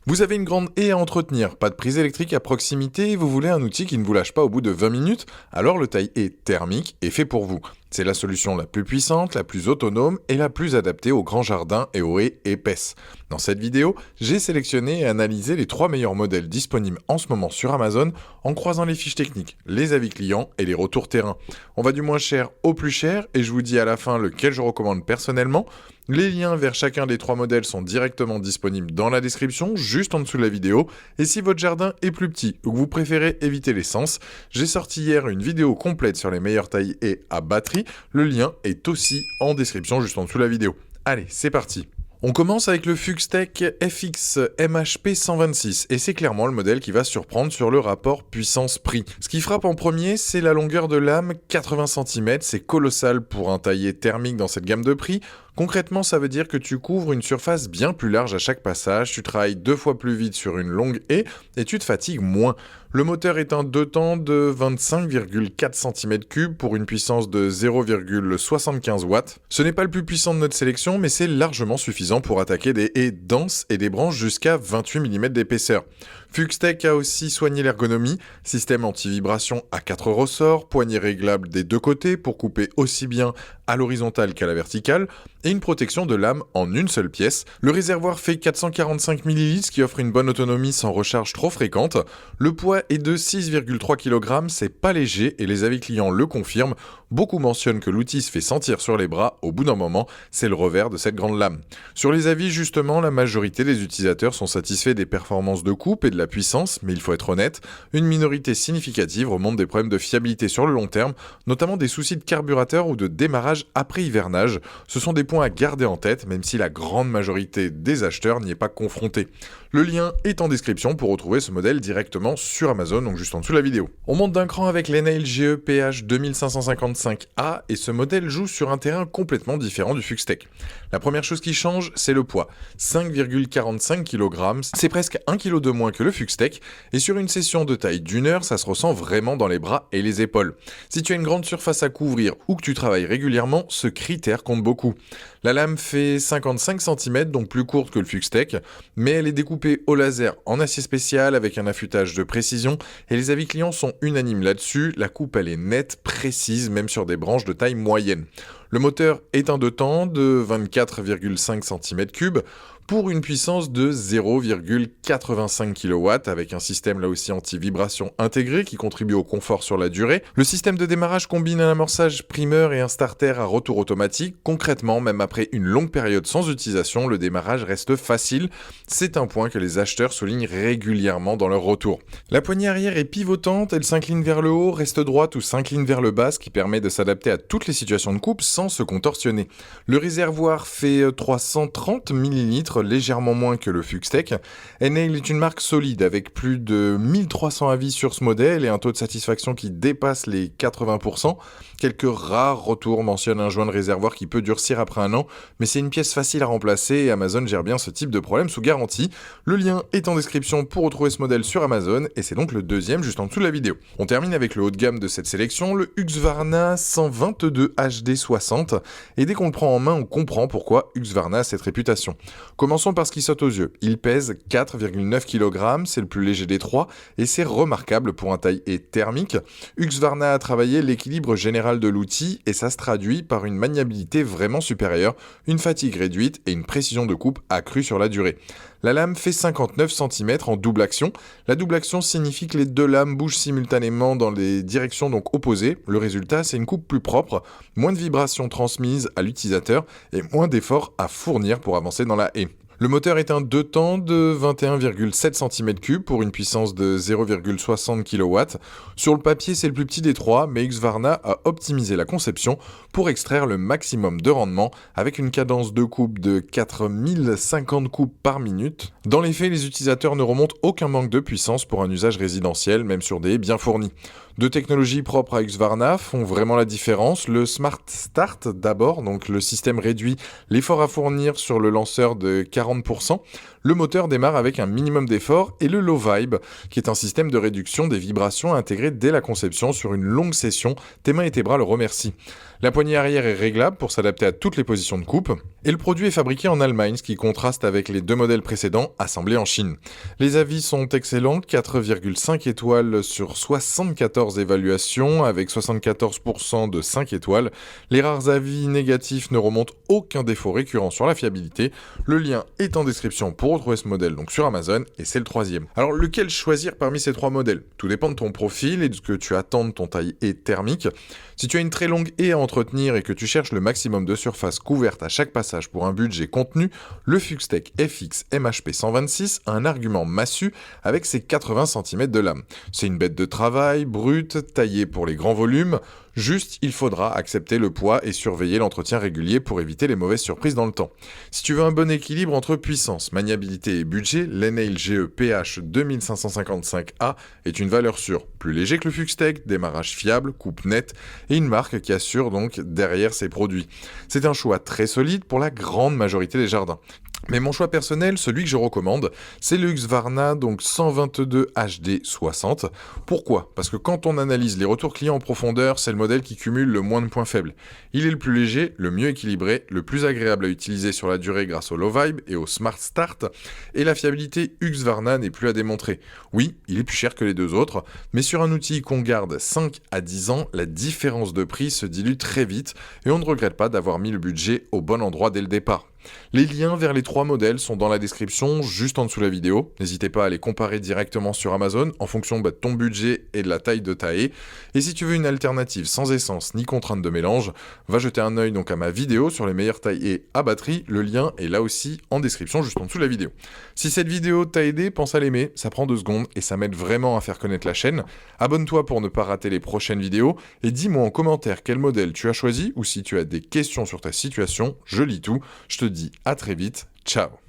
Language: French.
Vous avez une grande haie à entretenir, pas de prise électrique à proximité et vous voulez un outil qui ne vous lâche pas au bout de 20 minutes? Alors le taille-haie thermique est fait pour vous. C'est la solution la plus puissante, la plus autonome et la plus adaptée aux grands jardins et aux haies épaisses. Dans cette vidéo, j'ai sélectionné et analysé les 3 meilleurs modèles disponibles en ce moment sur Amazon en croisant les fiches techniques, les avis clients et les retours terrain. On va du moins cher au plus cher et je vous dis à la fin lequel je recommande personnellement. Les liens vers chacun des 3 modèles sont directement disponibles dans la description, juste en dessous de la vidéo. Et si votre jardin est plus petit ou que vous préférez éviter l'essence, j'ai sorti hier une vidéo complète sur les meilleures tailles haies à batterie. Le lien est aussi en description, juste en dessous de la vidéo. Allez, c'est parti. On commence avec le Fuxtech FX MHP 126 et c'est clairement le modèle qui va surprendre sur le rapport puissance-prix. Ce qui frappe en premier, c'est la longueur de lame, 80 cm, c'est colossal pour un taillé thermique dans cette gamme de prix. Concrètement, ça veut dire que tu couvres une surface bien plus large à chaque passage, tu travailles 2 fois plus vite sur une longue haie et tu te fatigues moins. Le moteur est un 2 temps de 25,4 cm3 pour une puissance de 0,75 watts. Ce n'est pas le plus puissant de notre sélection, mais c'est largement suffisant pour attaquer des haies denses et des branches jusqu'à 28 mm d'épaisseur. Fuxtech a aussi soigné l'ergonomie, système anti-vibration à 4 ressorts, poignée réglable des deux côtés pour couper aussi bien à l'horizontale qu'à la verticale, et une protection de lame en une seule pièce. Le réservoir fait 445 ml, ce qui offre une bonne autonomie sans recharge trop fréquente. Le poids est de 6,3 kg, c'est pas léger et les avis clients le confirment. Beaucoup mentionnent que l'outil se fait sentir sur les bras au bout d'un moment, c'est le revers de cette grande lame. Sur les avis justement, la majorité des utilisateurs sont satisfaits des performances de coupe et de la puissance, mais il faut être honnête, une minorité significative remonte des problèmes de fiabilité sur le long terme, notamment des soucis de carburateur ou de démarrage après hivernage. Ce sont des points à garder en tête, même si la grande majorité des acheteurs n'y est pas confrontée. Le lien est en description pour retrouver ce modèle directement sur Amazon, donc juste en dessous de la vidéo. On monte d'un cran avec l'Enel GE PH 2555A et ce modèle joue sur un terrain complètement différent du Fuxtech. La première chose qui change, c'est le poids. 5,45 kg, c'est presque 1 kg de moins que le Fuxtech et sur une session de taille d'une heure, ça se ressent vraiment dans les bras et les épaules. Si tu as une grande surface à couvrir ou que tu travailles régulièrement, ce critère compte beaucoup. La lame fait 55 cm, donc plus courte que le Fuxtech, mais elle est découpée au laser en acier spécial avec un affûtage de précision et les avis clients sont unanimes là-dessus, la coupe elle est nette, précise, même sur des branches de taille moyenne. Le moteur est un 2 temps de 24,5 cm3 pour une puissance de 0,85 kW avec un système là aussi anti-vibration intégré qui contribue au confort sur la durée. Le système de démarrage combine un amorçage primeur et un starter à retour automatique. Concrètement, même après une longue période sans utilisation, le démarrage reste facile. C'est un point que les acheteurs soulignent régulièrement dans leur retour. La poignée arrière est pivotante, elle s'incline vers le haut, reste droite ou s'incline vers le bas, ce qui permet de s'adapter à toutes les situations de coupe sans se contorsionner. Le réservoir fait 330 ml, légèrement moins que le Fuxtech. Enel est une marque solide avec plus de 1300 avis sur ce modèle et un taux de satisfaction qui dépasse les 80%. Quelques rares retours mentionnent un joint de réservoir qui peut durcir après un an, mais c'est une pièce facile à remplacer et Amazon gère bien ce type de problème sous garantie. Le lien est en description pour retrouver ce modèle sur Amazon et c'est donc le deuxième juste en dessous de la vidéo. On termine avec le haut de gamme de cette sélection, le Husqvarna 122 HD 60 et dès qu'on le prend en main on comprend pourquoi Husqvarna a cette réputation. Commençons par ce qui saute aux yeux. Il pèse 4,9 kg, c'est le plus léger des trois et c'est remarquable pour un taille-haie thermique. Husqvarna a travaillé l'équilibre général de l'outil et ça se traduit par une maniabilité vraiment supérieure, une fatigue réduite et une précision de coupe accrue sur la durée. La lame fait 59 cm en double action. La double action signifie que les deux lames bougent simultanément dans les directions donc opposées. Le résultat, c'est une coupe plus propre, moins de vibrations transmises à l'utilisateur et moins d'efforts à fournir pour avancer dans la haie. Le moteur est un 2 temps de 21,7 cm3 pour une puissance de 0,60 kW. Sur le papier, c'est le plus petit des trois, mais Husqvarna a optimisé la conception pour extraire le maximum de rendement avec une cadence de coupe de 4050 coupes par minute. Dans les faits, les utilisateurs ne remontent aucun manque de puissance pour un usage résidentiel, même sur des haies bien fournies. Deux technologies propres à Husqvarna font vraiment la différence. Le Smart Start d'abord, donc le système réduit l'effort à fournir sur le lanceur de 40%. Le moteur démarre avec un minimum d'effort et le Low Vibe, qui est un système de réduction des vibrations intégré dès la conception sur une longue session. Tes mains et tes bras le remercient. La poignée arrière est réglable pour s'adapter à toutes les positions de coupe. Et le produit est fabriqué en Allemagne, ce qui contraste avec les 2 modèles précédents assemblés en Chine. Les avis sont excellents, 4,5 étoiles sur 74 évaluations, avec 74% de 5 étoiles. Les rares avis négatifs ne remontent aucun défaut récurrent sur la fiabilité. Le lien est en description pour retrouver ce modèle donc sur Amazon, et c'est le 3e. Alors lequel choisir parmi ces 3 modèles? Tout dépend de ton profil et de ce que tu attends de ton taille-haie thermique. Si tu as une très longue haie à entretenir et que tu cherches le maximum de surface couverte à chaque passage pour un budget contenu, le Fuxtech FX MHP 126 a un argument massu avec ses 80 cm de lame. C'est une bête de travail, brute, taillée pour les grands volumes. Juste, il faudra accepter le poids et surveiller l'entretien régulier pour éviter les mauvaises surprises dans le temps. Si tu veux un bon équilibre entre puissance, maniabilité et budget, l'Ennail GE PH 2555A est une valeur sûre. Plus léger que le Fuxtech, démarrage fiable, coupe nette et une marque qui assure donc derrière ses produits. C'est un choix très solide pour la grande majorité des jardins. Mais mon choix personnel, celui que je recommande, c'est le Husqvarna donc 122 HD 60. Pourquoi? Parce que quand on analyse les retours clients en profondeur, c'est le modèle qui cumule le moins de points faibles. Il est le plus léger, le mieux équilibré, le plus agréable à utiliser sur la durée grâce au Low Vibe et au Smart Start, et la fiabilité Husqvarna n'est plus à démontrer. Oui, il est plus cher que les 2 autres, mais sur un outil qu'on garde 5 à 10 ans, la différence de prix se dilue très vite et on ne regrette pas d'avoir mis le budget au bon endroit dès le départ. Les liens vers les 3 modèles sont dans la description, juste en dessous de la vidéo. N'hésitez pas à les comparer directement sur Amazon en fonction de ton budget et de la taille de ta haie. Et si tu veux une alternative sans essence ni contrainte de mélange, va jeter un œil donc à ma vidéo sur les meilleures tailles haies à batterie. Le lien est là aussi en description, juste en dessous de la vidéo. Si cette vidéo t'a aidé, pense à l'aimer, ça prend 2 secondes et ça m'aide vraiment à faire connaître la chaîne. Abonne-toi pour ne pas rater les prochaines vidéos et dis-moi en commentaire quel modèle tu as choisi ou si tu as des questions sur ta situation, je lis tout. Je te dis à très vite, ciao.